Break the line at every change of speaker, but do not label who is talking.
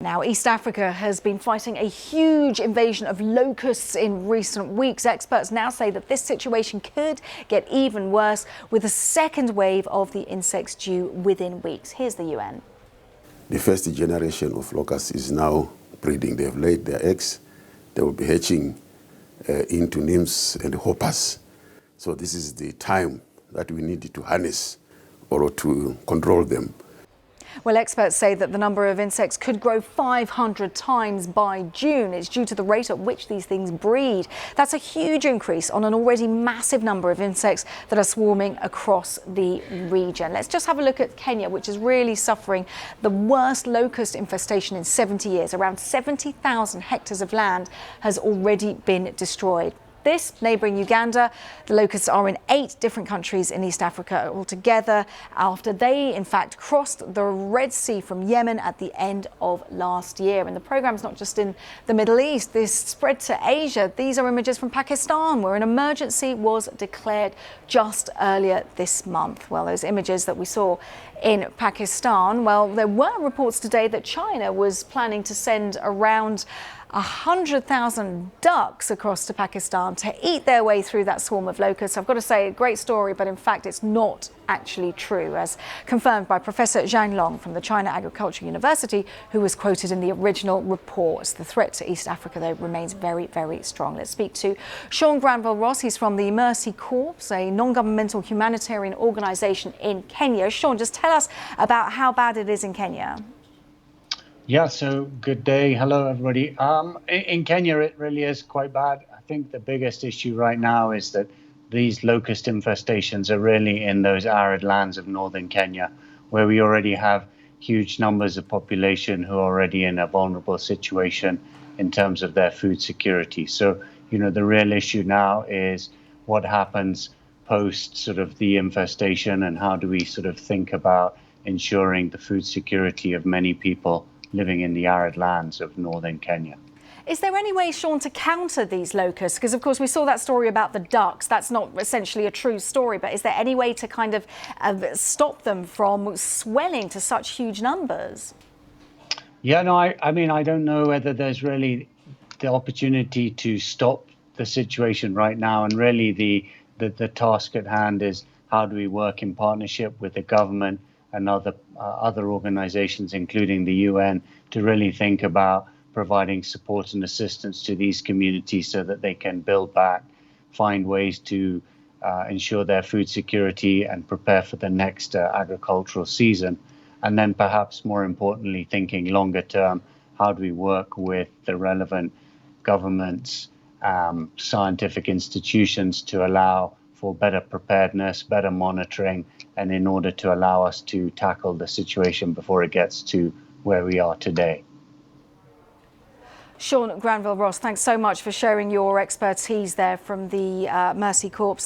Now, East Africa has been fighting a huge invasion of locusts in recent weeks. Experts now say that this situation could get even worse, with a second wave of the insects due within weeks. Here's the UN.
The first generation of locusts is now breeding. They have laid their eggs. They will be hatching into nymphs and hoppers. So this is the time that we need to harness or to control them.
Well, experts say that the number of insects could grow 500 times by June. It's due to the rate at which these things breed. That's a huge increase on an already massive number of insects that are swarming across the region. Let's just have a look at Kenya, which is really suffering the worst locust infestation in 70 years. Around 70,000 hectares of land has already been destroyed. This neighbouring Uganda, the locusts are in 8 different countries in East Africa altogether, after they in fact crossed the Red Sea from Yemen at the end of last year. And the programme's not just in the Middle East, this spread to Asia. These are images from Pakistan, where an emergency was declared just earlier this month. Well, those images that we saw in Pakistan, well, there were reports today that China was planning to send around 100,000 ducks across to Pakistan to eat their way through that swarm of locusts. I've got to say, a great story, but in fact it's not actually true, as confirmed by Professor Zhang Long from the China Agricultural University, who was quoted in the original reports. The threat to East Africa, though, remains very, very strong. Let's speak to Sean Granville-Ross. He's from the Mercy Corps, a non-governmental humanitarian organisation in Kenya. Sean, just tell us about how bad it is in Kenya.
Yeah, so good day. Hello, everybody. In Kenya, it really is quite bad. I think the biggest issue right now is that these locust infestations are really in those arid lands of northern Kenya, where we already have huge numbers of population who are already in a vulnerable situation in terms of their food security. So, the real issue now is what happens post sort of the infestation, and how do we sort of think about ensuring the food security of many people living in the arid lands of northern Kenya.
Is there any way, Sean, to counter these locusts? Because, of course, we saw that story about the ducks. That's not essentially a true story, but is there any way to kind of stop them from swelling to such huge numbers?
Yeah, no, I mean, I don't know whether there's really the opportunity to stop the situation right now. And really the task at hand is, how do we work in partnership with the government and other organizations, including the UN, to really think about providing support and assistance to these communities so that they can build back, find ways to ensure their food security and prepare for the next agricultural season. And then perhaps more importantly, thinking longer term, how do we work with the relevant governments, scientific institutions to allow for better preparedness, better monitoring, and in order to allow us to tackle the situation before it gets to where we are today.
Sean Granville-Ross, thanks so much for sharing your expertise there from the Mercy Corps.